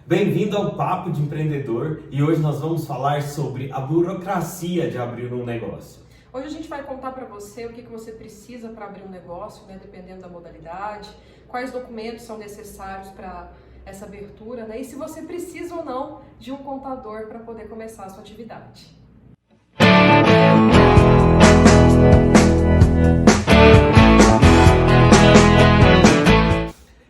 Bem-vindo ao Papo de Empreendedor e hoje nós vamos falar sobre a burocracia de abrir um negócio. Hoje a gente vai contar para você o que você precisa para abrir um negócio, dependendo da modalidade, quais documentos são necessários para essa abertura, e se você precisa ou não de um contador para poder começar a sua atividade.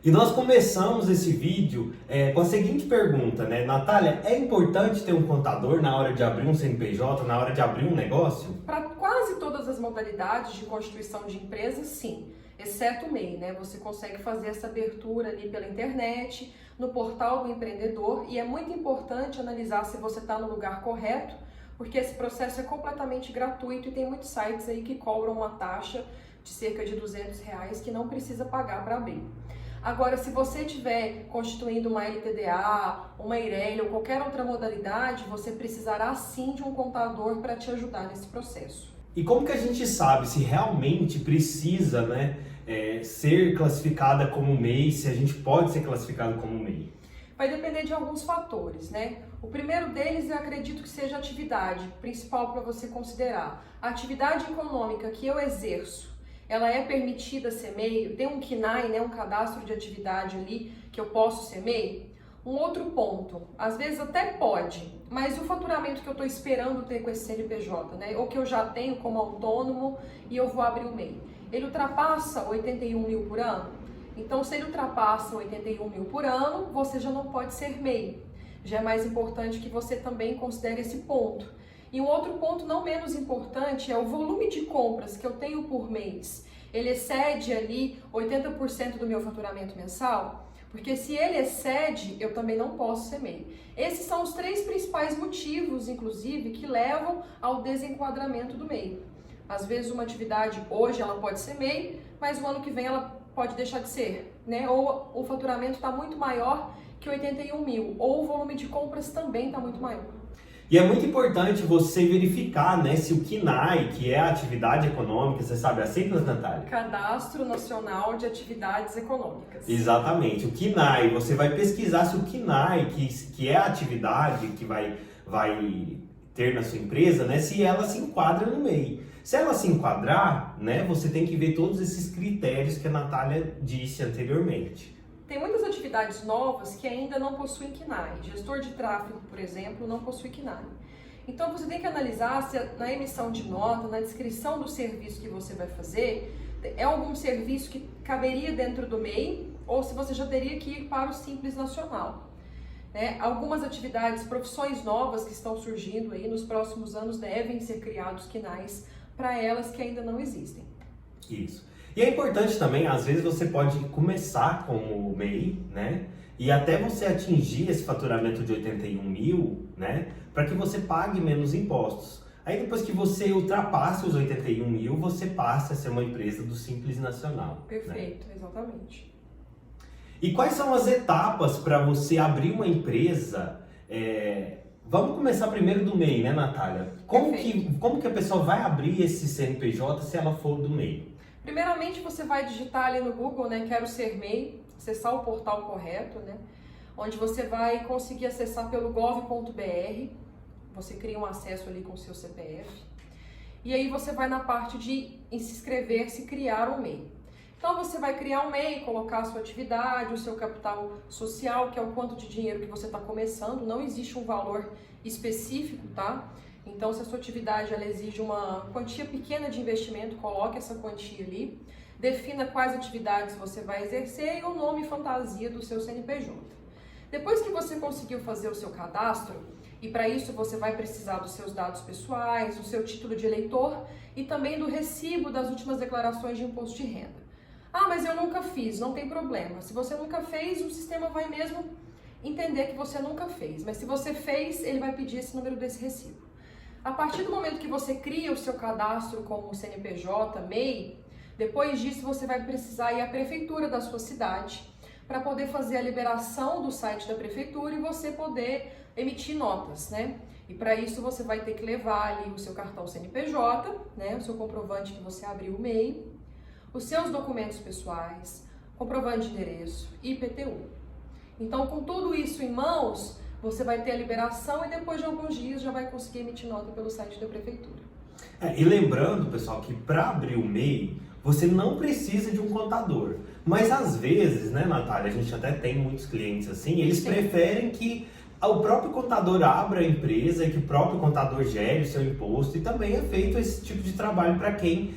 E nós começamos esse vídeo com a seguinte pergunta, Natália, é importante ter um contador na hora de abrir um CNPJ, na hora de abrir um negócio? Para quase todas as modalidades de constituição de empresas, sim, exceto o MEI, Você consegue fazer essa abertura ali pela internet, no portal do empreendedor, e é muito importante analisar se você está no lugar correto, porque esse processo é completamente gratuito e tem muitos sites aí que cobram uma taxa de cerca de R$200 que não precisa pagar para abrir. Agora, se você estiver constituindo uma LTDA, uma EIRELI ou qualquer outra modalidade, você precisará sim de um contador para te ajudar nesse processo. E como que a gente sabe se realmente precisa ser classificada como MEI, se a gente pode ser classificado como MEI? Vai depender de alguns fatores, O primeiro deles eu acredito que seja a atividade principal para você considerar. A atividade econômica que eu exerço, ela é permitida ser MEI? Tem um CNAE, um cadastro de atividade ali que eu posso ser MEI? Um outro ponto, às vezes até pode, mas o faturamento que eu estou esperando ter com esse CNPJ, ou que eu já tenho como autônomo e eu vou abrir o MEI, ele ultrapassa 81 mil por ano? Então, se ele ultrapassa 81 mil por ano, você já não pode ser MEI. Já é mais importante que você também considere esse ponto. E um outro ponto não menos importante é o volume de compras que eu tenho por mês. Ele excede ali 80% do meu faturamento mensal? Porque se ele excede, eu também não posso ser MEI. Esses são os três principais motivos, inclusive, que levam ao desenquadramento do MEI. Às vezes uma atividade hoje ela pode ser MEI, mas o ano que vem ela pode deixar de ser, Ou o faturamento está muito maior que 81 mil, ou o volume de compras também está muito maior. E é muito importante você verificar, se o CNAE, que é a atividade econômica, você sabe a sigla, Natália? Cadastro Nacional de Atividades Econômicas. Exatamente, o CNAE, você vai pesquisar se o CNAE, que é a atividade que vai ter na sua empresa, se ela se enquadra no MEI. Se ela se enquadrar, você tem que ver todos esses critérios que a Natália disse anteriormente. Tem muitas atividades novas que ainda não possuem CNAE. Gestor de tráfego, por exemplo, não possui CNAE. Então você tem que analisar se na emissão de nota, na descrição do serviço que você vai fazer, é algum serviço que caberia dentro do MEI ou se você já teria que ir para o Simples Nacional. Algumas atividades, profissões novas que estão surgindo aí nos próximos anos devem ser criados CNAEs para elas que ainda não existem. Isso. E é importante também, às vezes você pode começar como MEI, e até você atingir esse faturamento de 81 mil, para que você pague menos impostos. Aí depois que você ultrapasse os 81 mil, você passa a ser uma empresa do Simples Nacional. Perfeito, exatamente. E quais são as etapas para você abrir uma empresa? Vamos começar primeiro do MEI, Natália? Como que a pessoa vai abrir esse CNPJ se ela for do MEI? Primeiramente, você vai digitar ali no Google, quero ser MEI, acessar o portal correto, onde você vai conseguir acessar pelo gov.br, você cria um acesso ali com o seu CPF, e aí você vai na parte de inscrever-se e criar um MEI. Então você vai criar um MEI, colocar a sua atividade, o seu capital social, que é o quanto de dinheiro que você está começando, não existe um valor específico, tá? Então, se a sua atividade ela exige uma quantia pequena de investimento, coloque essa quantia ali, defina quais atividades você vai exercer e o nome fantasia do seu CNPJ. Depois que você conseguiu fazer o seu cadastro, e para isso você vai precisar dos seus dados pessoais, do seu título de eleitor e também do recibo das últimas declarações de imposto de renda. Ah, mas eu nunca fiz, não tem problema. Se você nunca fez, o sistema vai mesmo entender que você nunca fez. Mas se você fez, ele vai pedir esse número desse recibo. A partir do momento que você cria o seu cadastro como CNPJ, MEI, depois disso você vai precisar ir à prefeitura da sua cidade para poder fazer a liberação do site da prefeitura e você poder emitir notas, E para isso você vai ter que levar ali o seu cartão CNPJ, o seu comprovante que você abriu o MEI, os seus documentos pessoais, comprovante de endereço e IPTU. Então, com tudo isso em mãos, você vai ter a liberação e depois de alguns dias já vai conseguir emitir nota pelo site da prefeitura. E lembrando, pessoal, que para abrir o MEI, você não precisa de um contador. Mas às vezes, né, Natália, a gente até tem muitos clientes assim, eles Sim. preferem que o próprio contador abra a empresa e que o próprio contador gere o seu imposto, e também é feito esse tipo de trabalho para quem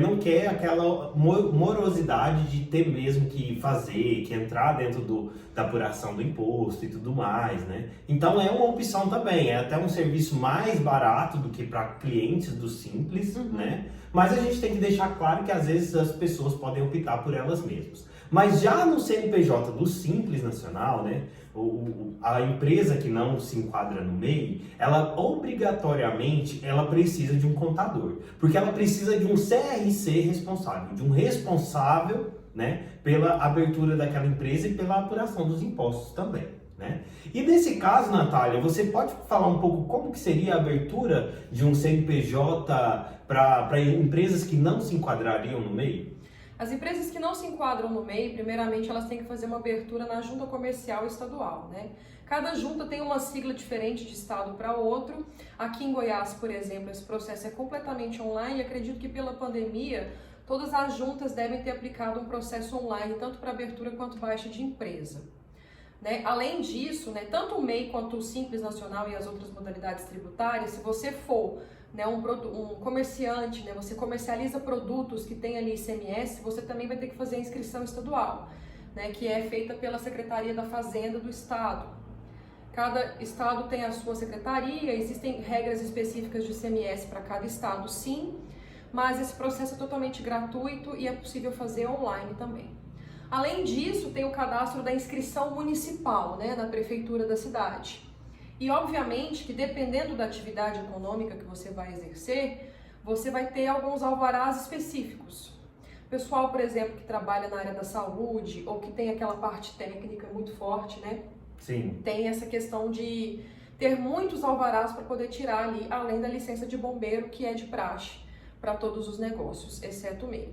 não quer aquela morosidade de ter mesmo que fazer, que entrar dentro da apuração do imposto e tudo mais, né? Então é uma opção também, é até um serviço mais barato do que para clientes do Simples, né? Mas a gente tem que deixar claro que às vezes as pessoas podem optar por elas mesmas. Mas já no CNPJ do Simples Nacional, né, a empresa que não se enquadra no MEI, ela obrigatoriamente ela precisa de um contador, porque ela precisa de um CRC responsável, de um responsável, né, pela abertura daquela empresa e pela apuração dos impostos também, né? E nesse caso, Natália, você pode falar um pouco como que seria a abertura de um CNPJ para empresas que não se enquadrariam no MEI? As empresas que não se enquadram no MEI, primeiramente elas têm que fazer uma abertura na junta comercial estadual, né? Cada junta tem uma sigla diferente de estado para outro. Aqui em Goiás, por exemplo, esse processo é completamente online e acredito que pela pandemia todas as juntas devem ter aplicado um processo online, tanto para abertura quanto baixa de empresa. Né? Além disso, né, tanto o MEI quanto o Simples Nacional e as outras modalidades tributárias, se você for um comerciante, né, você comercializa produtos que tem ali ICMS, você também vai ter que fazer a inscrição estadual, né, que é feita pela Secretaria da Fazenda do Estado. Cada estado tem a sua secretaria, existem regras específicas de ICMS para cada estado, sim, mas esse processo é totalmente gratuito e é possível fazer online também. Além disso, tem o cadastro da inscrição municipal, né, na prefeitura da cidade. E obviamente que dependendo da atividade econômica que você vai exercer, você vai ter alguns alvarás específicos. Pessoal, por exemplo, que trabalha na área da saúde ou que tem aquela parte técnica muito forte, né? Sim. Tem essa questão de ter muitos alvarás para poder tirar ali, além da licença de bombeiro, que é de praxe para todos os negócios, exceto o MEI.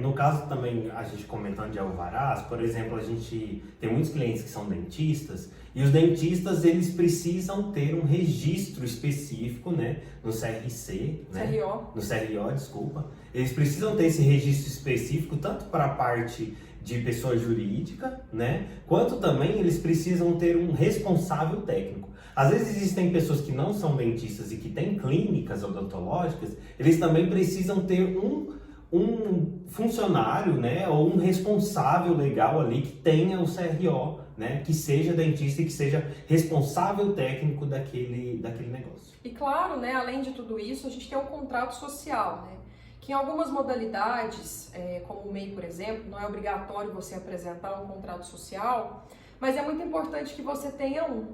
No caso também, a gente comentando de alvarás, por exemplo, a gente tem muitos clientes que são dentistas, e os dentistas, eles precisam ter um registro específico, né, no CRC, né, no CRO, desculpa. Eles precisam ter esse registro específico, tanto para a parte de pessoa jurídica, né, quanto também eles precisam ter um responsável técnico. Às vezes existem pessoas que não são dentistas e que têm clínicas odontológicas, eles também precisam ter um funcionário, né, ou um responsável legal ali que tenha o CRO, né, que seja dentista e que seja responsável técnico daquele negócio. E claro, né, além de tudo isso, a gente tem um contrato social, né, que em algumas modalidades, como o MEI, por exemplo, não é obrigatório você apresentar um contrato social, mas é muito importante que você tenha um,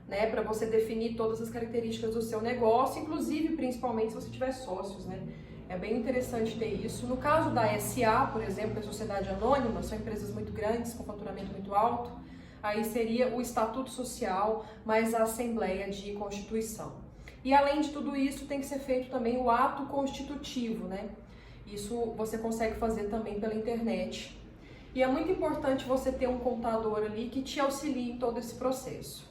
né, para você definir todas as características do seu negócio, inclusive, principalmente, se você tiver sócios, né. É bem interessante ter isso. No caso da SA, por exemplo, a Sociedade Anônima, são empresas muito grandes, com faturamento muito alto, aí seria o Estatuto Social mais a Assembleia de Constituição. E além de tudo isso, tem que ser feito também o ato constitutivo, né? Isso você consegue fazer também pela internet. E é muito importante você ter um contador ali que te auxilie em todo esse processo.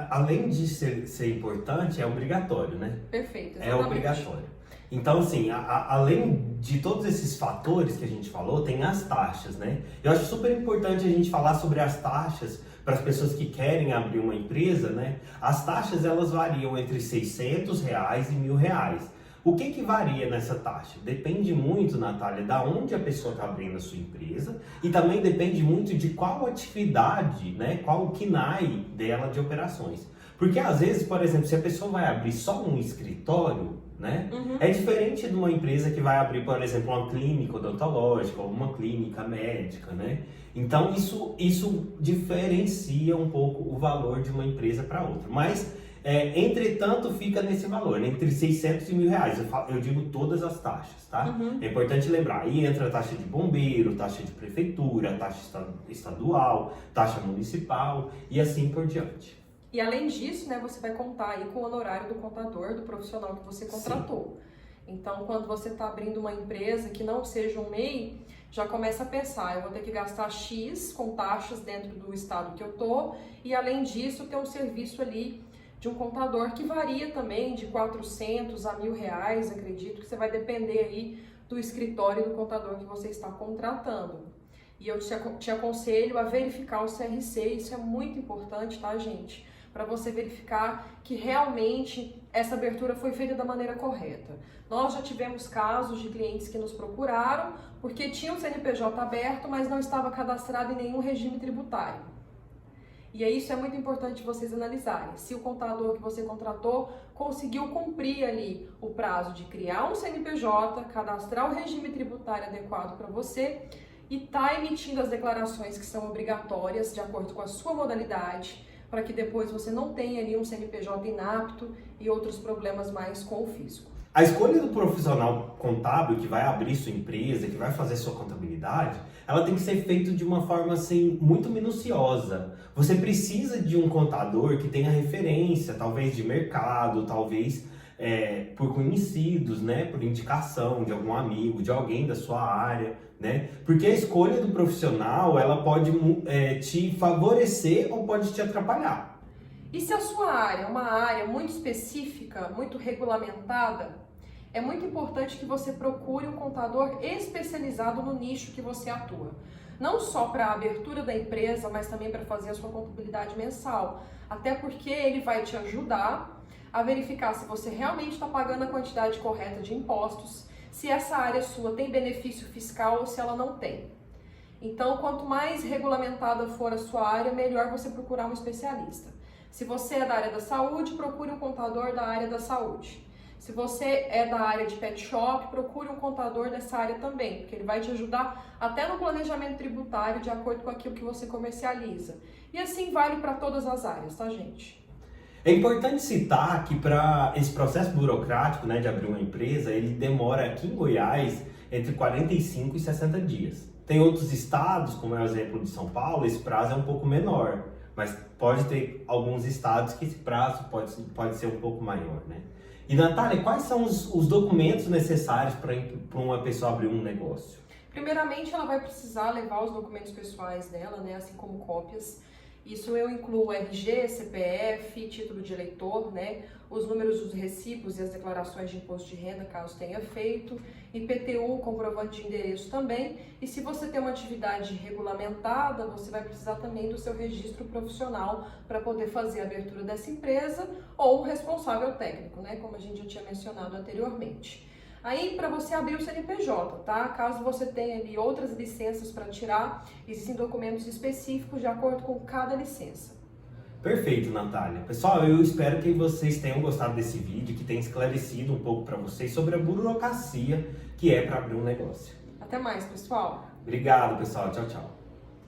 Além de ser importante, é obrigatório, né? Perfeito, exatamente. É obrigatório. Então, assim, além de todos esses fatores que a gente falou, tem as taxas, né? Eu acho super importante a gente falar sobre as taxas para as pessoas que querem abrir uma empresa, né? As taxas, elas variam entre R$600 e R$1.000. O que varia nessa taxa? Depende muito, Natália, da onde a pessoa está abrindo a sua empresa e também depende muito de qual atividade, né? Qual o KNAI dela de operações. Porque às vezes, por exemplo, se a pessoa vai abrir só um escritório, né? É diferente de uma empresa que vai abrir, por exemplo, uma clínica odontológica ou uma clínica médica, né? Então isso diferencia um pouco o valor de uma empresa para outra. Mas, entretanto, fica nesse valor, né? Entre R$600 e R$1.000. Eu digo todas as taxas, tá? É importante lembrar. Aí entra a taxa de bombeiro, taxa de prefeitura, taxa estadual, taxa municipal e assim por diante. E além disso, né, você vai contar aí com o honorário do contador, do profissional que você contratou. Sim. Então, quando você está abrindo uma empresa que não seja um MEI, já começa a pensar, eu vou ter que gastar X com taxas dentro do estado que eu tô, e além disso ter um serviço ali de um contador que varia também de 400 a R$ 1.000, acredito que você vai depender aí do escritório do contador que você está contratando. E eu te aconselho a verificar o CRC, isso é muito importante, tá, gente? Para você verificar que realmente essa abertura foi feita da maneira correta. Nós já tivemos casos de clientes que nos procuraram porque tinha o CNPJ aberto, mas não estava cadastrado em nenhum regime tributário. E aí isso é muito importante vocês analisarem. Se o contador que você contratou conseguiu cumprir ali o prazo de criar um CNPJ, cadastrar o regime tributário adequado para você e está emitindo as declarações que são obrigatórias de acordo com a sua modalidade, para que depois você não tenha ali um CNPJ inapto e outros problemas mais com o fisco. A escolha do profissional contábil que vai abrir sua empresa, que vai fazer sua contabilidade, ela tem que ser feita de uma forma assim muito minuciosa. Você precisa de um contador que tenha referência, talvez de mercado, talvez por conhecidos, né, por indicação de algum amigo, de alguém da sua área, né? Porque a escolha do profissional, ela pode te favorecer ou pode te atrapalhar. E se a sua área é uma área muito específica, muito regulamentada, é muito importante que você procure um contador especializado no nicho que você atua. Não só para a abertura da empresa, mas também para fazer a sua contabilidade mensal. Até porque ele vai te ajudar a verificar se você realmente está pagando a quantidade correta de impostos, se essa área sua tem benefício fiscal ou se ela não tem. Então, quanto mais regulamentada for a sua área, melhor você procurar um especialista. Se você é da área da saúde, procure um contador da área da saúde. Se você é da área de pet shop, procure um contador dessa área também, porque ele vai te ajudar até no planejamento tributário de acordo com aquilo que você comercializa. E assim vale para todas as áreas, tá, gente? É importante citar que para esse processo burocrático, né, de abrir uma empresa, ele demora aqui em Goiás entre 45 e 60 dias. Tem outros estados, como é o exemplo de São Paulo, esse prazo é um pouco menor, mas pode ter alguns estados que esse prazo pode ser um pouco maior, né? E Natália, quais são os documentos necessários para uma pessoa abrir um negócio? Primeiramente, ela vai precisar levar os documentos pessoais dela, né, assim como cópias. Isso eu incluo RG, CPF, título de eleitor, né, os números dos recibos e as declarações de imposto de renda, caso tenha feito, IPTU, comprovante de endereço também. E se você tem uma atividade regulamentada, você vai precisar também do seu registro profissional para poder fazer a abertura dessa empresa ou o responsável técnico, né, como a gente já tinha mencionado anteriormente. Aí, para você abrir o CNPJ, tá? Caso você tenha ali outras licenças para tirar, existem documentos específicos de acordo com cada licença. Perfeito, Natália. Pessoal, eu espero que vocês tenham gostado desse vídeo, que tenha esclarecido um pouco para vocês sobre a burocracia que é para abrir um negócio. Até mais, pessoal. Obrigado, pessoal. Tchau, tchau.